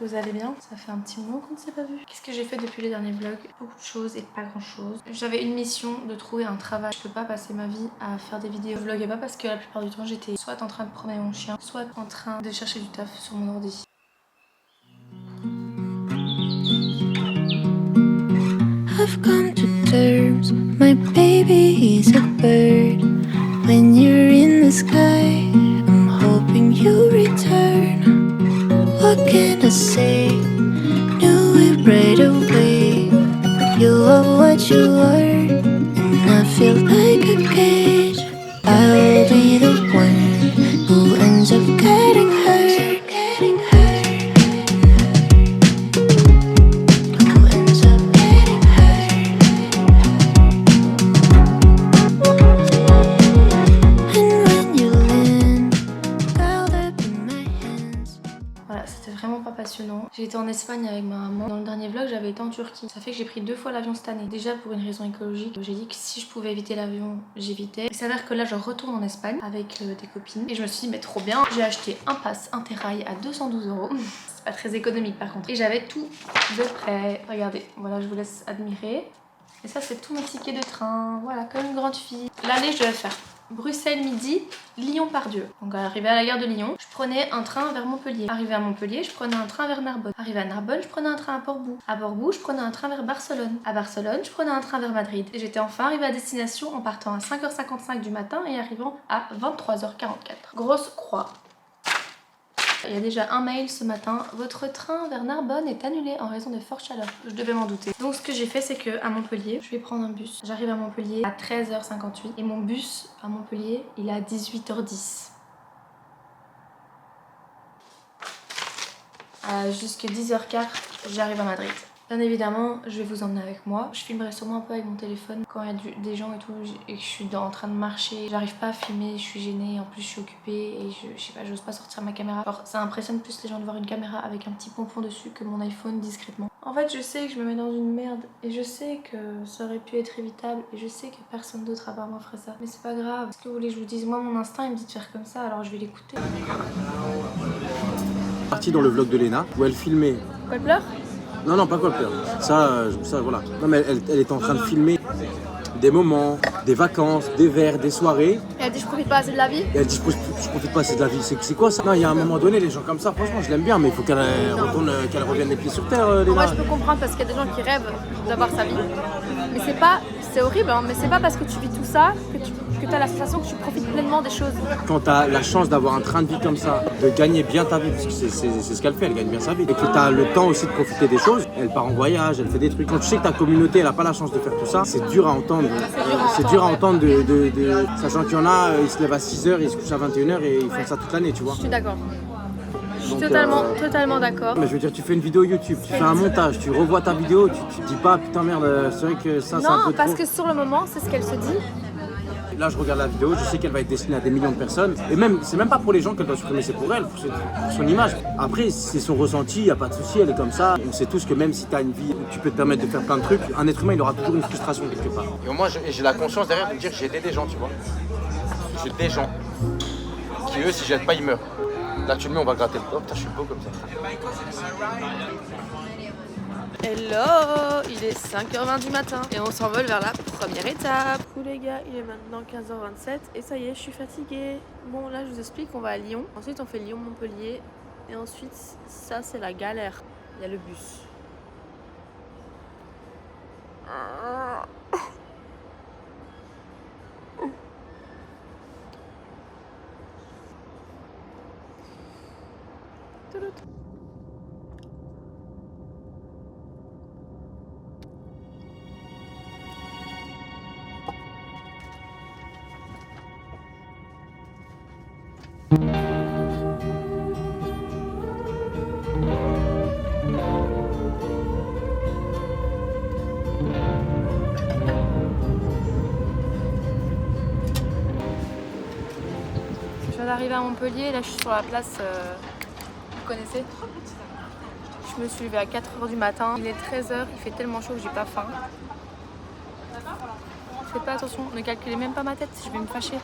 que vous allez bien. Ça fait un petit moment qu'on ne s'est pas vu. Qu'est-ce que j'ai fait depuis les derniers vlogs? Beaucoup de choses et pas grand chose. J'avais une mission de trouver un travail. Je peux pas passer ma vie à faire des vidéos. Je vloguais pas parce que la plupart du temps j'étais soit en train de promener mon chien, soit en train de chercher du taf sur mon ordi. I've come to terms, my baby is a bird. When you're in the sky, I'm hoping you return. What can I say? Knew it right away. You are what you are, and I feel like a cage. I'll be the one who ends up getting hurt. Passionnant. J'ai été en Espagne avec ma maman. Dans le dernier vlog, j'avais été en Turquie. Ça fait que j'ai pris 2 fois l'avion cette année. Déjà pour une raison écologique. J'ai dit que si je pouvais éviter l'avion, j'évitais. Il s'avère que là, je retourne en Espagne avec des copines. Et je me suis dit, mais trop bien. J'ai acheté un pass Interrail à 212 €. C'est pas très économique par contre. Et j'avais tout de près. Regardez, voilà, je vous laisse admirer. Et ça, c'est tous mes tickets de train. Voilà, comme une grande fille. L'année, je devais faire Bruxelles midi, Lyon-Pardieu. Donc arrivé à la gare de Lyon, je prenais un train vers Montpellier. Arrivé à Montpellier, je prenais un train vers Narbonne. Arrivé à Narbonne, je prenais un train à Portbou. À Portbou, je prenais un train vers Barcelone. À Barcelone, je prenais un train vers Madrid. Et j'étais enfin arrivée à destination en partant à 5h55 du matin et arrivant à 23h44. Grosse croix. Il y a déjà un mail ce matin. Votre train vers Narbonne est annulé en raison de fortes chaleurs. Je devais m'en douter. Donc ce que j'ai fait, c'est que à Montpellier, je vais prendre un bus. J'arrive à Montpellier à 13h58 et mon bus à Montpellier, il est à 18h10. Jusqu'à 10h15, j'arrive à Madrid. Bien évidemment, je vais vous emmener avec moi. Je filmerai sûrement un peu avec mon téléphone quand il y a des gens et tout et que je suis en train de marcher. J'arrive pas à filmer, je suis gênée, en plus je suis occupée et je sais pas, j'ose pas sortir ma caméra. Alors ça impressionne plus les gens de voir une caméra avec un petit pompon dessus que mon iPhone discrètement. En fait, je sais que je me mets dans une merde et je sais que ça aurait pu être évitable et je sais que personne d'autre à part moi ferait ça. Mais c'est pas grave. Est-ce que vous voulez que je vous dise? Moi, mon instinct il me dit de faire comme ça, alors je vais l'écouter. Partie dans le vlog de Léna où elle filmait. Quoi, elle pleure? Non, pas quoi peur. Ça, voilà. Non, mais elle était en train de filmer des moments, des vacances, des verres, des soirées. Et elle dit je profite pas assez de la vie. Et elle dit je profite pas assez de la vie. C'est quoi ça? Non, il y a un moment donné, les gens comme ça, franchement, je l'aime bien, mais il faut qu'elle revienne les pieds sur terre, Léna. Moi, je peux comprendre parce qu'il y a des gens qui rêvent d'avoir sa vie. Mais c'est horrible, hein, mais c'est pas parce que tu vis tout ça que tu as la sensation que tu profites pleinement des choses. Quand tu as la chance d'avoir un train de vie comme ça, de gagner bien ta vie, parce que c'est ce qu'elle fait, elle gagne bien sa vie, et que tu as le temps aussi de profiter des choses, elle part en voyage, elle fait des trucs. Quand tu sais que ta communauté, elle n'a pas la chance de faire tout ça, c'est dur à entendre. C'est dur à entendre, sachant qu'il y en a, ils se lèvent à 6h, ils se couchent à 21h et ils font ça toute l'année, tu vois. Je suis d'accord. Je suis totalement d'accord. Mais je veux dire, tu fais une vidéo YouTube, tu fais un montage, tu revois ta vidéo, tu te dis pas putain merde, c'est vrai que ça c'est un peu Non, parce trop. que sur le moment, c'est ce qu'elle se dit. Là, je regarde la vidéo, je sais qu'elle va être destinée à des millions de personnes. Et même, c'est même pas pour les gens qu'elle doit supprimer, c'est pour elle, pour son image. Après, c'est son ressenti, y a pas de souci, elle est comme ça. On sait tous que même si t'as une vie où tu peux te permettre de faire plein de trucs, un être humain, il aura toujours une frustration quelque part. Et moi, j'ai la conscience derrière de me dire, j'ai aidé des gens, tu vois. J'ai des gens qui, eux, si j'aide pas, ils meurent. Là, tu le mets, on va gratter le top. Putain, je suis beau comme ça. Hello, il est 5h20 du matin et on s'envole vers la première étape. Coucou les gars, il est maintenant 15h27 et ça y est, je suis fatiguée. Bon, là je vous explique, on va à Lyon. Ensuite on fait Lyon-Montpellier et ensuite ça c'est la galère. Il y a le bus. Je viens d'arriver à Montpellier, là je suis sur la place, vous connaissez? Je me suis levée à 4h du matin, il est 13h, il fait tellement chaud que j'ai pas faim. Faites pas attention, ne calculez même pas ma tête, je vais me fâcher.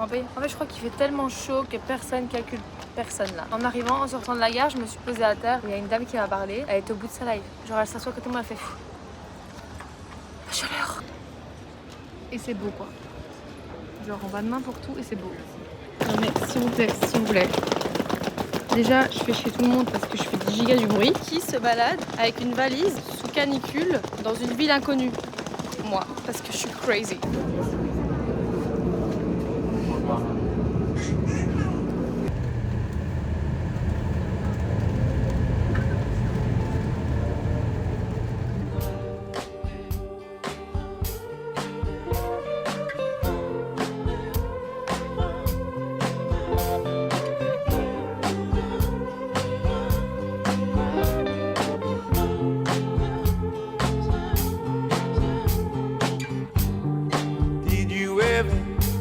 trempée. En fait, je crois qu'il fait tellement chaud que personne calcule personne là. En arrivant, en sortant de la gare, je me suis posée à terre. Il y a une dame qui m'a parlé. Elle était au bout de sa life. Genre, elle s'assoit à côté de moi, elle fait la chaleur. Et c'est beau quoi. Genre, on va de n'importe où et c'est beau. Non mais s'il vous plaît. Déjà, je fais chier tout le monde parce que je fais 10 gigas du bruit. Qui se balade avec une valise sous canicule dans une ville inconnue? Moi, parce que je suis crazy.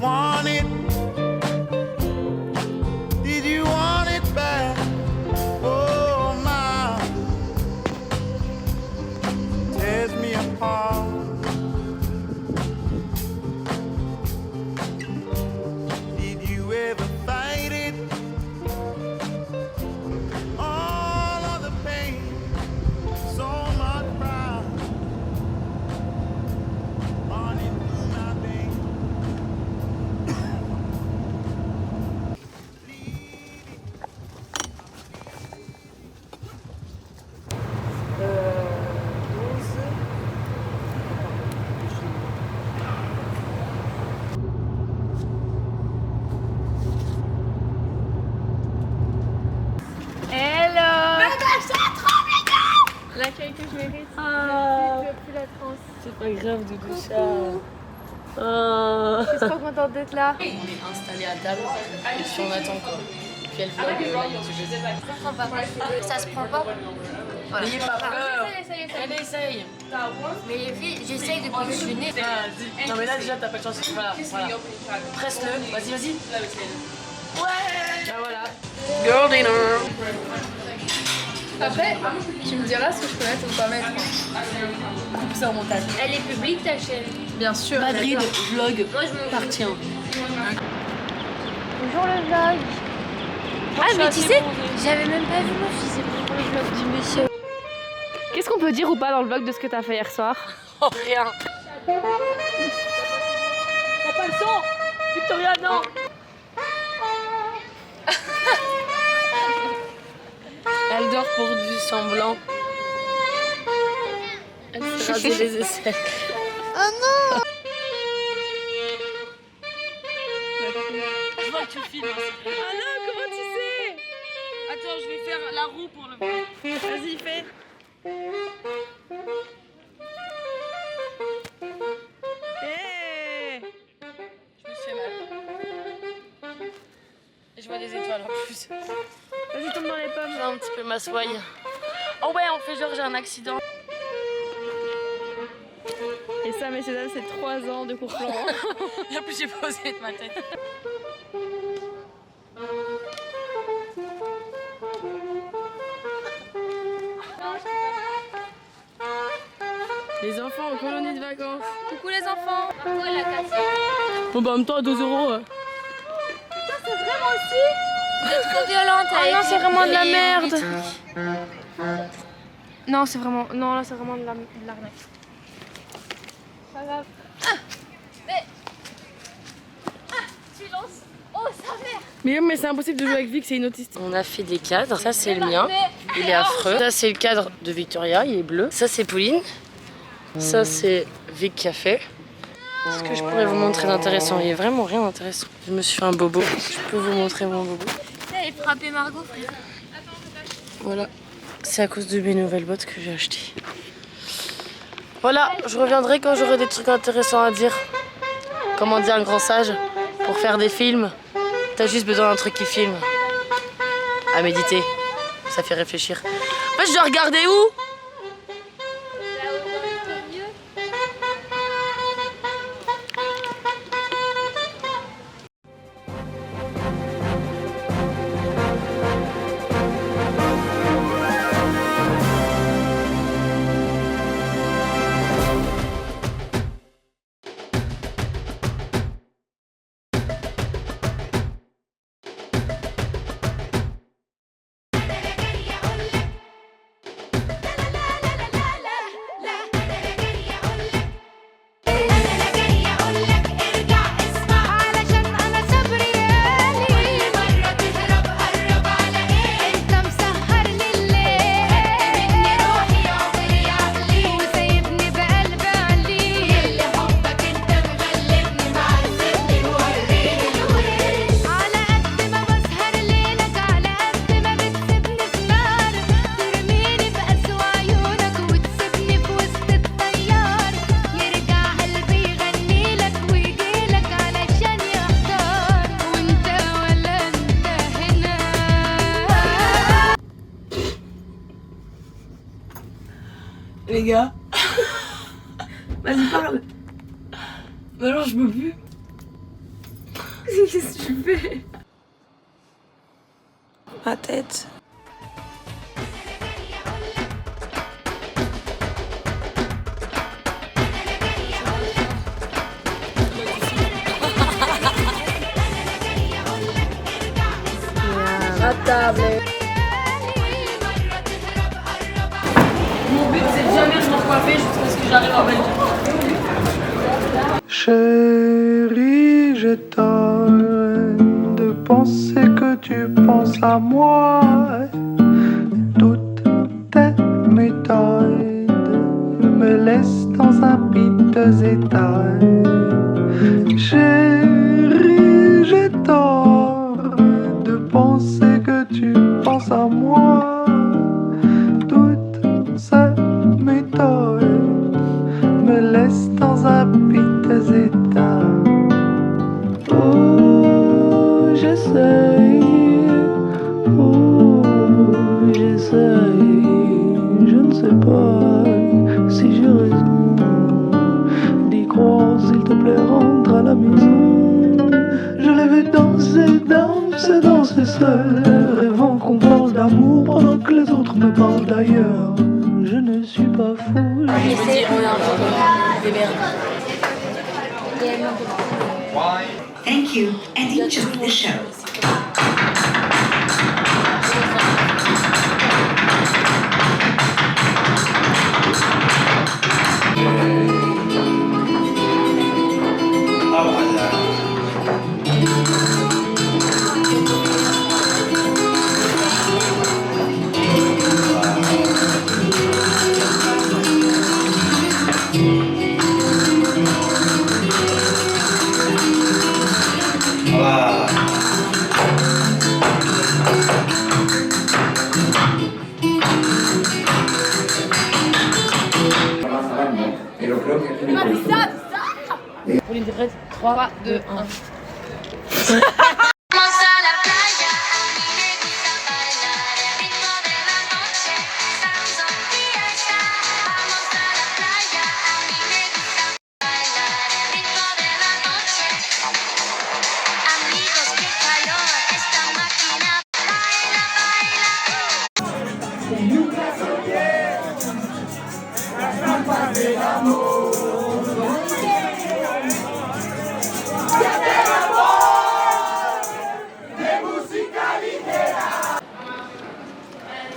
Want it? Did you want it back? Oh my, tears me apart. Did you ever fight it? All of the pain, so much pride. Running through my veins. L'accueil que je mérite. Depuis la France. C'est pas grave, Doudou chat. Je suis trop contente d'être là. On est installé à table et puis on attend quoi. Puis elle vlog Je comprends pas. Ça se prend pas. Voilà. N'ayez pas peur. Essaye. Elle essaye. Mais les filles, j'essaye depuis que je suis née. Vas-y. Non mais là déjà t'as pas de chance. Voilà. Presse-le. Vas-y. Ouais. Ah voilà. Girl dinner. Après, tu me diras ce que je peux mettre ou pas mettre. Coupe ça au montage. Elle est publique ta chaîne. Bien sûr. Madrid, vlog, Moi je m'en fous. partien. Bonjour le vlog. Ah mais tu sais, j'avais même pas vu moi, je sais pas le vlog du monsieur. Qu'est-ce qu'on peut dire ou pas dans le vlog de ce que t'as fait hier soir? Oh rien. T'as pas le son Victoria, non. Elle dort pour du semblant. Elle s'est rasé les aisselles. Oh non. Je vois que tu filmes. Ah non, comment tu sais? Attends, je vais faire la roue pour le voir. Vas-y, fais. Hey, je me suis fait mal. Et je vois des étoiles en plus. Vas-y, tombe dans les pommes. Je vais un petit peu m'assoyer. Oh ouais, on fait genre j'ai un accident. Et ça, messieurs dames, c'est 3 ans de cours Florent. Et en plus j'ai posé de ma tête. Les enfants en colonie de vacances. Coucou les enfants. Pourquoi elle a cassé? Bon bah en même temps à 2 €. Trop violente. Ah non, c'est vraiment de la merde. Non, c'est vraiment... Non, là, c'est vraiment de l'arnaque. Pas grave. Silence. Oh sa mère. Mais c'est impossible de jouer avec Vic, c'est une autiste. On a fait des cadres. Ça c'est le mien. Il est affreux. Ça c'est le cadre de Victoria, il est bleu. Ça c'est Pauline. Ça c'est Vic qui a fait. Ce que je pourrais vous montrer d'intéressant, il n'y a vraiment rien d'intéressant. Je me suis fait un bobo. Je peux vous montrer mon bobo. Elle frappait Margot, frère. Voilà. C'est à cause de mes nouvelles bottes que j'ai achetées. Voilà, je reviendrai quand j'aurai des trucs intéressants à dire. Comment dire un grand sage? Pour faire des films, t'as juste besoin d'un truc qui filme. À méditer, ça fait réfléchir. En fait, je dois regarder où? Les gars. Vas-y, parle. Bah non, je peux plus. Qu'est-ce que tu fais? Ma tête. À table. Mon but c'est de jamais me recoiffer jusqu'à ce que j'arrive en Belgique. Chérie, j'ai tort de penser que tu penses à moi. Toutes tes méthodes me laissent dans un piteux état. Chérie, j'ai tort de penser que tu penses à moi. Toutes ces méthodes me laissent dans un piteux état. Oh, j'essaye, je ne sais pas si j'ai raison d'y croire, s'il te plaît, rentre à la maison. Je l'ai vu danser seul, rêvant qu'on parle d'amour pendant que les autres me parlent d'ailleurs. Je ne suis pas fou. Je me dis, on est un peu des merdes. Thank you and enjoy the show. Pauline, t'es prête? 3, 2, 1.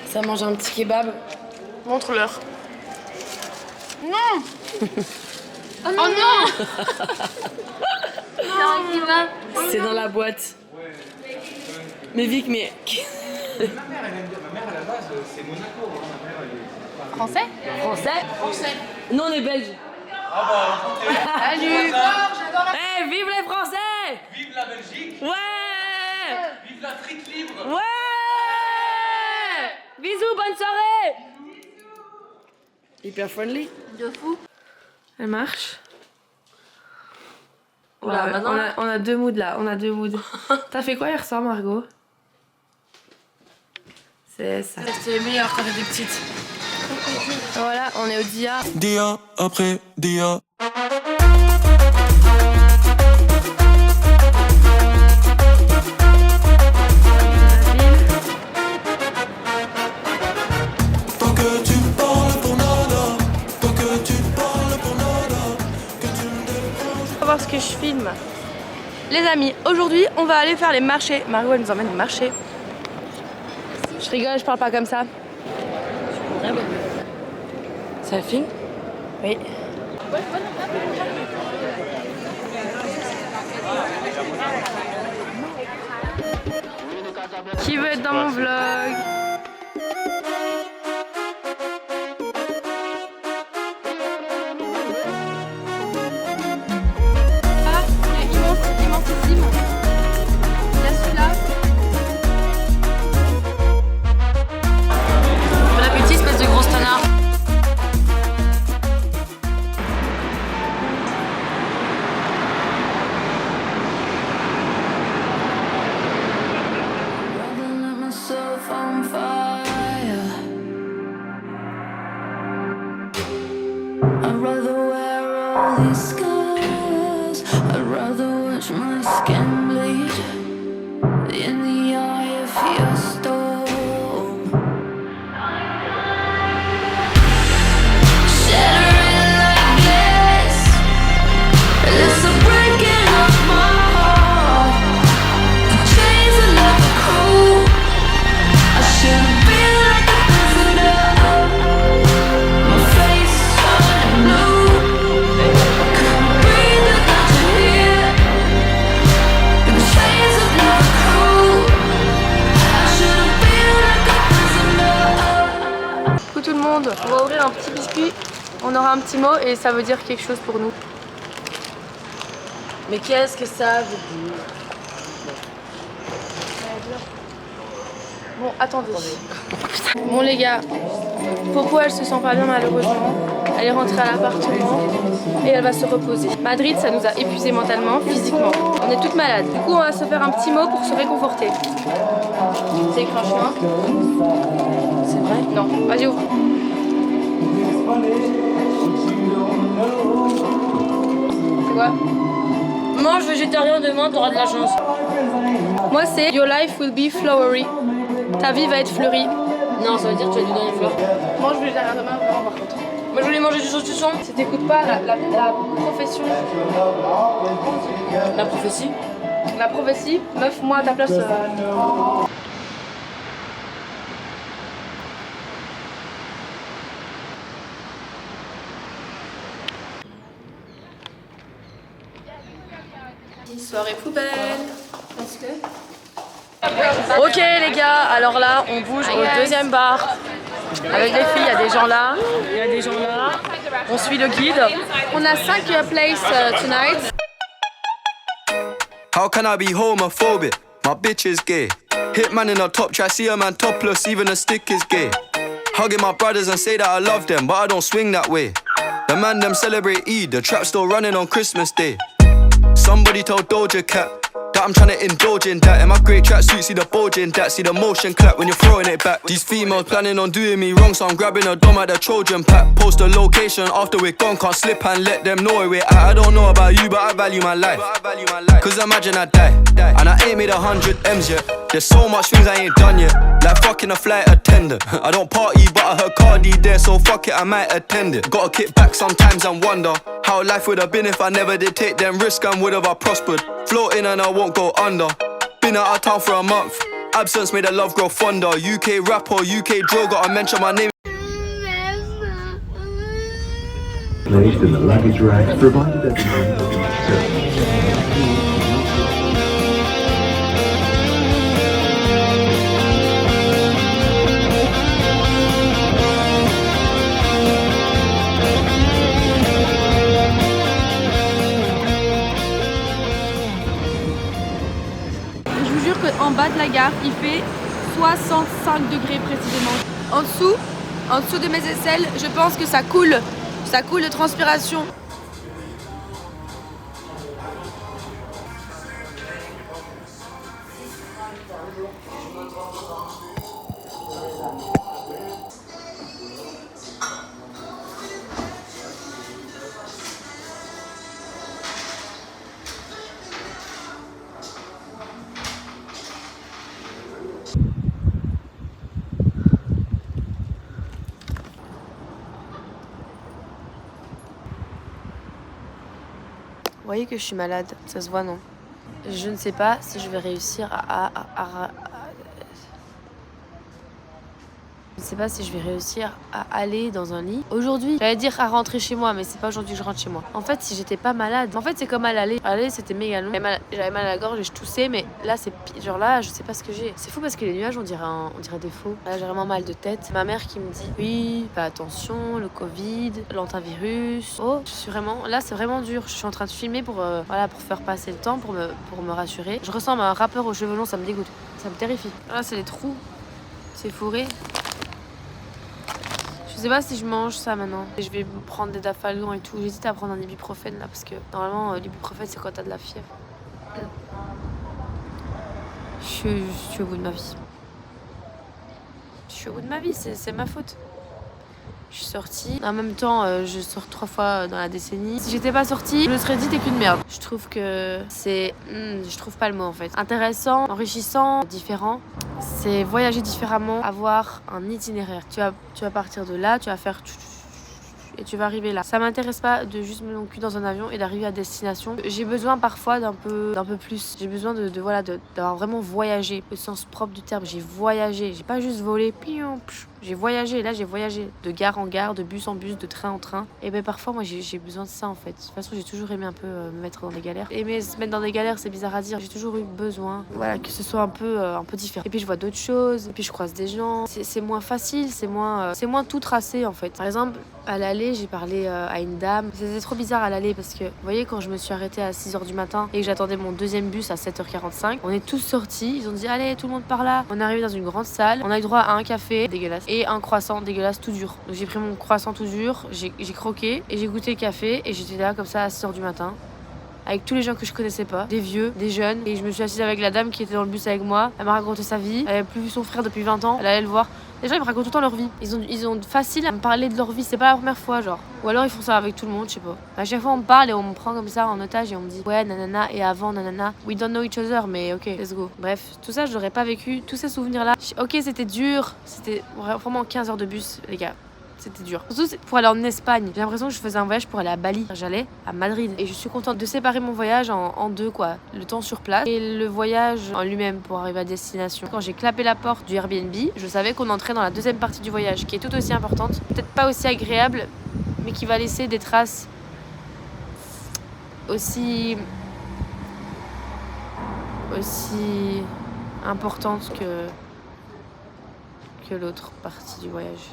Ça mange un petit kebab. Montre-leur. Non. Oh non. C'est dans la boîte. Mais Vic, mais... Ma mère, à la base, c'est Monaco. Ma mère, elle est... Français? Français? Nous, on est belges. Salut. Eh, vive les Français! Vive la Belgique! Ouais! Vive l'Afrique libre! Ouais! Bisous, bonne soirée! Hyper friendly. De fou. Elle marche. Oula, Ouais, maintenant... on a deux moods là, on a deux moods. T'as fait quoi hier soir, Margot? C'est ça. C'était meilleur quand j'étais petite. Voilà, on est au Dia. Dia après dia. Tant que tu parles pour nada, tant que tu parles pour nada, que tu me déranges. On va voir ce que je filme. Les amis, aujourd'hui on va aller faire les marchés. Margot elle nous emmène au marché. Je rigole, je parle pas comme ça. Ça filme? Oui. Qui veut être dans mon vlog? Ah, il est immensissime. Il y a celui-là. Bon appétit, espèce de grosse tannard. Myself on fire. these scars. I'd rather watch my skin bleed in the eye of your storm. Shattering like glass, it's a breaking of my heart. The chains are never cool. I shouldn't be like a prisoner. My face turning blue. Couldn't breathe without you here. The chains are never cool. I shouldn't be like a prisoner. Coucou tout le monde, on va ouvrir un petit biscuit. On aura un petit mot et ça veut dire quelque chose pour nous. Mais qu'est-ce que ça veut dire? Bon, attendez. Bon les gars, Popo elle se sent pas bien malheureusement. Elle est rentrée à l'appartement et elle va se reposer. Madrid ça nous a épuisés mentalement, physiquement. On est toutes malades. Du coup on va se faire un petit mot pour se réconforter. C'est écrit en chinois. C'est vrai? Non, vas-y ouvre. C'est quoi? Mange végétarien demain, t'auras de la chance. Moi c'est Your life will be flowery. Ta vie va être fleurie. Non, ça veut dire que tu as du dans les fleurs. Mange végétarien demain, vraiment par contre. Moi je voulais manger du saucisson. Si t'écoutes pas la profession, La prophétie. la prophétie, meuf, moi à ta place. Soirée poubelle. Parce que. Ok les gars, alors là on bouge au deuxième bar. Avec les filles, il y a des gens là, il y a des gens là. On suit le guide. On a 5 places tonight. How can I be homophobic? My bitch is gay. Hitman in a top try, see a man topless, even a stick is gay. Hugging my brothers and say that I love them, but I don't swing that way. The man them celebrate Eid, the trap still running on Christmas Day. Somebody told Doja Cat that I'm tryna indulge in that. In my grey tracksuit, see the bulge in that. See the motion clap when you're throwing it back. These females planning on doing me wrong, so I'm grabbing a dom at the Trojan pack. Post a location after we're gone, can't slip and let them know where we're at. I don't know about you, but I value my life. Cause imagine I die, and I ain't made 100 M's yet. There's so much things I ain't done yet, like fucking a flight attendant. I don't party, but I heard Cardi there, so fuck it, I might attend it. Gotta kick back sometimes and wonder how life would have been if I never did take them risks, and would have I prospered. Floating and I won't go under. Been out of town for a month, absence made the love grow fonder. UK rapper, UK drill, gotta mention my name. Placed in the luggage rack provided at the moment of service. En bas de la gare, il fait 65 degrés précisément. En dessous de mes aisselles, je pense que ça coule de transpiration. Vous voyez que je suis malade, ça se voit non? Je ne sais pas si je vais réussir Je ne sais pas si je vais réussir à aller dans un lit aujourd'hui. J'allais dire à rentrer chez moi, mais c'est pas aujourd'hui que je rentre chez moi. En fait, si j'étais pas malade, en fait, c'est comme à l'aller. À l'aller, c'était méga long. J'avais mal à la gorge et je toussais, mais là, c'est genre là, je sais pas ce que j'ai. C'est fou parce que les nuages, on dirait des faux. Là, j'ai vraiment mal de tête. Ma mère qui me dit oui, fais attention, le Covid, l'antivirus. Oh, je suis vraiment là, c'est vraiment dur. Je suis en train de filmer pour faire passer le temps, pour me rassurer. Je ressemble à un rappeur aux cheveux longs, ça me dégoûte, ça me terrifie. Là, c'est les trous, c'est fourré. Je sais pas si je mange ça maintenant. Je vais me prendre des Dafalgan et tout. J'hésite à prendre un ibuprofène là parce que normalement l'ibuprofène c'est quand t'as de la fièvre. Je suis au bout de ma vie. Je suis au bout de ma vie, c'est ma faute. Je suis sortie. En même temps, je sors 3 fois dans la décennie. Si j'étais pas sortie, je me serais dit t'es qu'une merde. Je trouve que c'est... je trouve pas le mot en fait. Intéressant, enrichissant, différent. C'est voyager différemment, avoir un itinéraire. Tu vas partir de là, tu vas faire... et tu vas arriver là. Ça m'intéresse pas de juste me cul dans un avion et d'arriver à destination. J'ai besoin parfois d'un peu plus. J'ai besoin d'avoir vraiment voyagé au sens propre du terme. J'ai voyagé, j'ai pas juste volé. J'ai voyagé, là j'ai voyagé de gare en gare, de bus en bus, de train en train. Et ben parfois moi j'ai besoin de ça en fait. De toute façon j'ai toujours aimé un peu me mettre dans des galères. Aimer se mettre dans des galères c'est bizarre à dire. J'ai toujours eu besoin, voilà, que ce soit un peu différent. Et puis je vois d'autres choses, et puis je croise des gens. C'est moins facile, c'est moins tout tracé en fait. Par exemple à l'aller j'ai parlé à une dame. C'était trop bizarre à l'aller parce que vous voyez quand je me suis arrêtée à 6h du matin et que j'attendais mon deuxième bus à 7h45, on est tous sortis. Ils ont dit allez tout le monde par là. On est arrivé dans une grande salle. On a eu droit à un café dégueulasse et un croissant dégueulasse tout dur. Donc j'ai pris mon croissant tout dur, j'ai croqué et j'ai goûté le café et j'étais là comme ça à 6h du matin avec tous les gens que je connaissais pas, des vieux, des jeunes, et je me suis assise avec la dame qui était dans le bus avec moi. Elle m'a raconté sa vie, elle avait plus vu son frère depuis 20 ans, elle allait le voir. Les gens ils me racontent tout le temps leur vie. Ils ont facile à me parler de leur vie, c'est pas la première fois genre. Ou alors ils font ça avec tout le monde, je sais pas. À chaque fois on me parle et on me prend comme ça en otage et on me dit ouais nanana et avant nanana. We don't know each other mais ok, let's go. Bref, tout ça je l'aurais pas vécu, tous ces souvenirs là. Ok c'était dur, c'était vraiment 15 heures de bus les gars. C'était dur. Surtout pour aller en Espagne. J'ai l'impression que je faisais un voyage pour aller à Bali. J'allais à Madrid. Et je suis contente de séparer mon voyage en deux quoi. Le temps sur place et le voyage en lui-même pour arriver à destination. Quand j'ai clapé la porte du Airbnb, je savais qu'on entrait dans la deuxième partie du voyage qui est tout aussi importante. Peut-être pas aussi agréable, mais qui va laisser des traces aussi importantes que l'autre partie du voyage.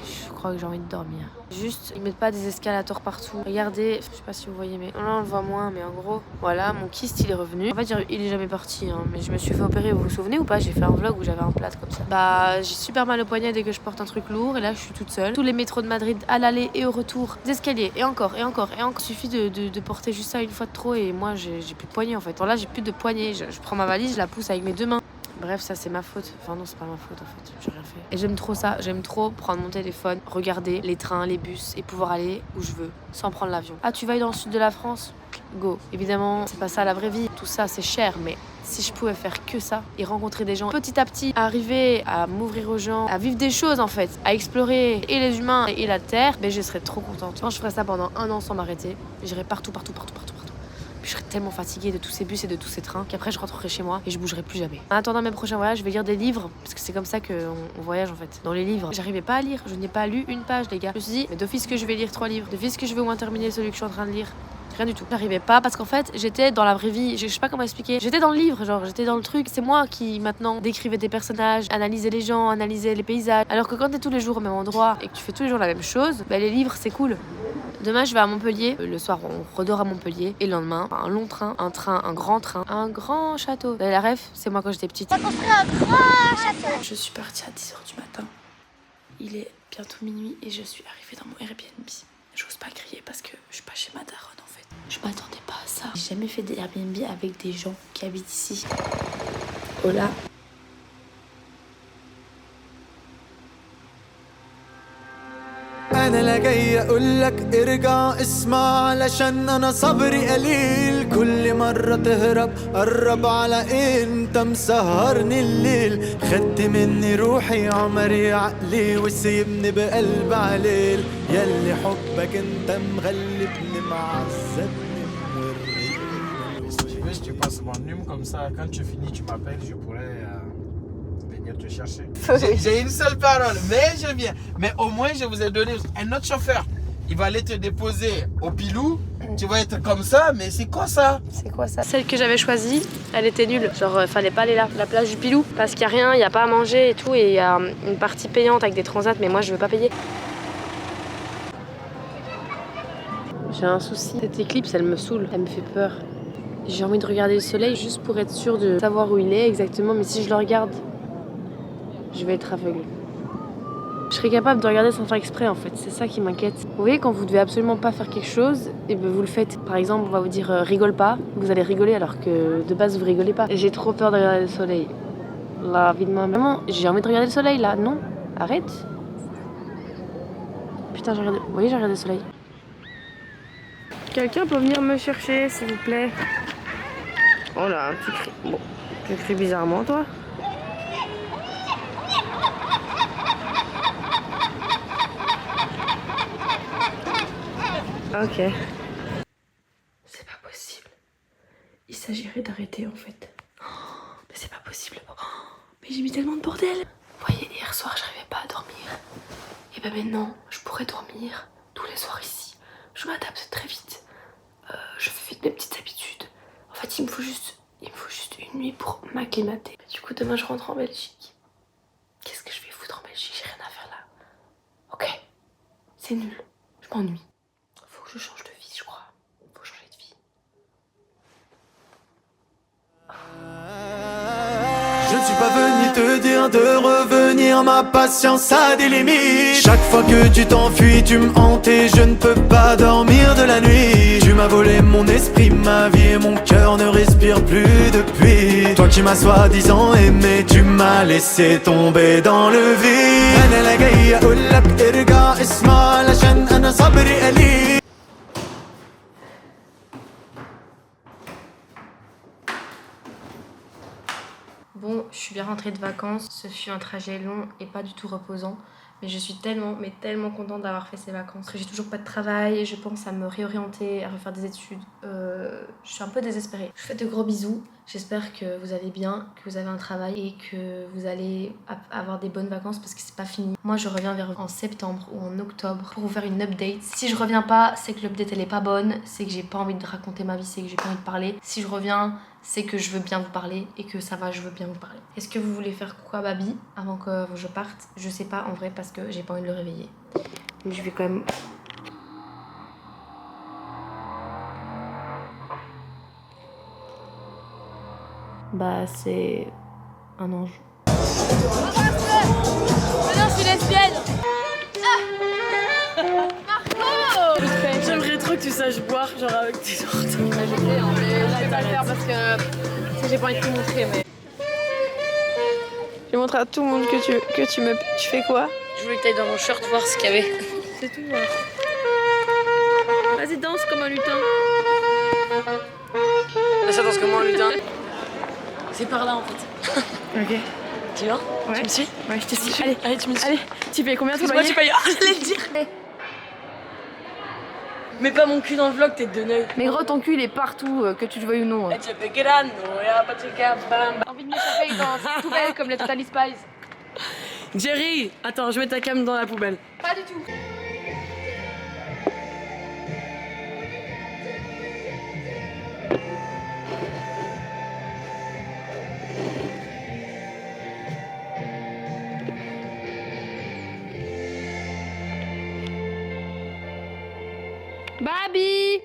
Je crois que j'ai envie de dormir. Juste, ils mettent pas des escalators partout. Regardez, je sais pas si vous voyez, mais là on le voit moins, mais en gros, voilà, mon kyste il est revenu. En fait, il est jamais parti, hein, mais je me suis fait opérer, vous vous souvenez ou pas? J'ai fait un vlog où j'avais un plâtre comme ça. Bah, j'ai super mal au poignet dès que je porte un truc lourd, et là je suis toute seule. Tous les métros de Madrid, à l'aller et au retour, des escaliers, et encore, et encore, et encore. Il suffit de porter juste ça une fois de trop, et moi j'ai plus de poignet en fait. Alors là, j'ai plus de poignet. Je prends ma valise, je la pousse avec mes deux mains. Bref, ça c'est ma faute. Enfin non, c'est pas ma faute en fait, j'ai rien fait. Et j'aime trop ça, j'aime trop prendre mon téléphone, regarder les trains, les bus et pouvoir aller où je veux, sans prendre l'avion. Ah, tu vas aller dans le sud de la France? Go. Évidemment, c'est pas ça la vraie vie, tout ça c'est cher, mais si je pouvais faire que ça et rencontrer des gens petit à petit, arriver à m'ouvrir aux gens, à vivre des choses en fait, à explorer et les humains et la terre, ben je serais trop contente. Quand je ferais ça pendant 1 an sans m'arrêter, j'irais partout. Puis je serais tellement fatiguée de tous ces bus et de tous ces trains qu'après je rentrerai chez moi et je bougerai plus jamais. En attendant mes prochains voyages, je vais lire des livres parce que c'est comme ça qu'on voyage en fait. Dans les livres, j'arrivais pas à lire, je n'ai pas lu une page les gars. Je me suis dit, mais d'office que je vais lire 3 livres, d'office que je vais au moins terminer celui que je suis en train de lire. Rien du tout. J'arrivais pas parce qu'en fait j'étais dans la vraie vie, je sais pas comment expliquer. J'étais dans le livre, genre j'étais dans le truc. C'est moi qui maintenant décrivais des personnages, analysais les gens, analysais les paysages. Alors que quand t'es tous les jours au même endroit et que tu fais tous les jours la même chose, bah les livres c'est cool. Demain, je vais à Montpellier. Le soir, on redort à Montpellier. Et le lendemain, un long train, un grand château. Vous avez la ref? C'est moi quand j'étais petite. On va construire un grand château. Je suis partie à 10h du matin. Il est bientôt minuit et je suis arrivée dans mon Airbnb. J'ose pas crier parce que je suis pas chez ma daronne en fait. Je m'attendais pas à ça. J'ai jamais fait des Airbnb avec des gens qui habitent ici. Hola. أنا لا جاي أقولك ارجع اسمع علشان أنا صبري قليل كل مرة تهرب قرب على أنت مسهرني الليل خدت مني روحي عمري عقلي وسيبني بقلب عليل ياللي حبك أنت مغلبني معذبني موريني. Si tu veux, je te passe mon numéro comme ça. Quand tu finis, tu m'appelles, je pourrais venir te chercher. J'ai une seule parole, mais je viens. Mais au moins, je vous ai donné un autre chauffeur. Il va aller te déposer au Pilou. Tu vas être comme ça, mais c'est quoi ça? C'est quoi ça? Celle que j'avais choisie, elle était nulle. Genre, fallait pas aller là, la plage du Pilou. Parce qu'il y a rien, il y a pas à manger et tout. Et il y a une partie payante avec des transats, mais moi je veux pas payer. J'ai un souci. Cette éclipse, elle me saoule, elle me fait peur. J'ai envie de regarder le soleil juste pour être sûre de savoir où il est exactement. Mais si je le regarde, je vais être aveugle. Je serais capable de regarder sans faire exprès en fait, c'est ça qui m'inquiète. Vous voyez quand vous devez absolument pas faire quelque chose, et ben vous le faites. Par exemple, on va vous dire rigole pas, vous allez rigoler alors que de base vous rigolez pas. J'ai trop peur de regarder le soleil. La vie de ma maman, j'ai envie de regarder le soleil là, non? Arrête. Putain, j'ai regardé. Vous voyez, j'ai regardé le soleil. Quelqu'un peut venir me chercher, s'il vous plaît? Oh là, un petit cri. Bon, tu cries bizarrement, toi? Ok. C'est pas possible. Il s'agirait d'arrêter en fait. Oh, mais c'est pas possible. Oh, mais j'ai mis tellement de bordel. Vous voyez, hier soir, j'arrivais pas à dormir. Et ben maintenant, je pourrais dormir tous les soirs ici. Je m'adapte très vite. Je fais vite mes petites habitudes. En fait, il me faut juste une nuit pour m'acclimater. Du coup, demain, je rentre en Belgique. Qu'est-ce que je vais foutre en Belgique? J'ai rien à faire là. Ok, c'est nul. Je m'ennuie. Faut que je change de vie, je crois. Faut changer de vie. Je ne suis pas venu te dire de revenir, ma patience a des limites. Chaque fois que tu t'enfuis, tu me hantes et je ne peux pas dormir de la nuit. Tu m'as volé mon esprit, ma vie et mon cœur ne respire plus depuis. Toi qui m'as soi-disant aimé, tu m'as laissé tomber dans le vide. Bon, je suis bien rentrée de vacances. Ce fut un trajet long et pas du tout reposant. Mais je suis tellement contente d'avoir fait ces vacances. Parce que j'ai toujours pas de travail et je pense à me réorienter, à refaire des études. Je suis un peu désespérée. Je vous fais de gros bisous. J'espère que vous allez bien, que vous avez un travail et que vous allez avoir des bonnes vacances parce que c'est pas fini. Moi, je reviens en septembre ou en octobre pour vous faire une update. Si je reviens pas, c'est que l'update elle est pas bonne. C'est que j'ai pas envie de raconter ma vie, c'est que j'ai pas envie de parler. Si je reviens, c'est que je veux bien vous parler et que ça va, je veux bien vous parler. Est-ce que vous voulez faire quoi Baby avant que je parte? Je sais pas en vrai parce que j'ai pas envie de le réveiller. Mais je vais quand même... Bah c'est un ange. Mais non, je suis lesbienne. Marco! J'aimerais trop que tu saches boire, genre avec tes orteils. Je vais pas le faire parce que j'ai pas envie de te montrer, mais... Je vais montrer à tout le monde que tu fais quoi? Je voulais que t'ailles dans mon shirt voir ce qu'il y avait. C'est tout. Vas-y, danse comme un lutin. Là, ça danse comme un lutin. C'est par là en fait. Ok. Tu viens? Ouais. Tu me suis? Ouais, je te suis. Allez, tu me suis. Allez, tu payes combien ton loyer? Tu payes. J'allais le dire. Mets pas mon cul dans le vlog, t'es de neuil. Mais gros, ton cul il est partout, que tu le veuilles ou non. Hein. J'ai envie de m'échapper dans une poubelle comme les Totally Spies. Jerry, attends, je mets ta cam dans la poubelle. Pas du tout. Baby!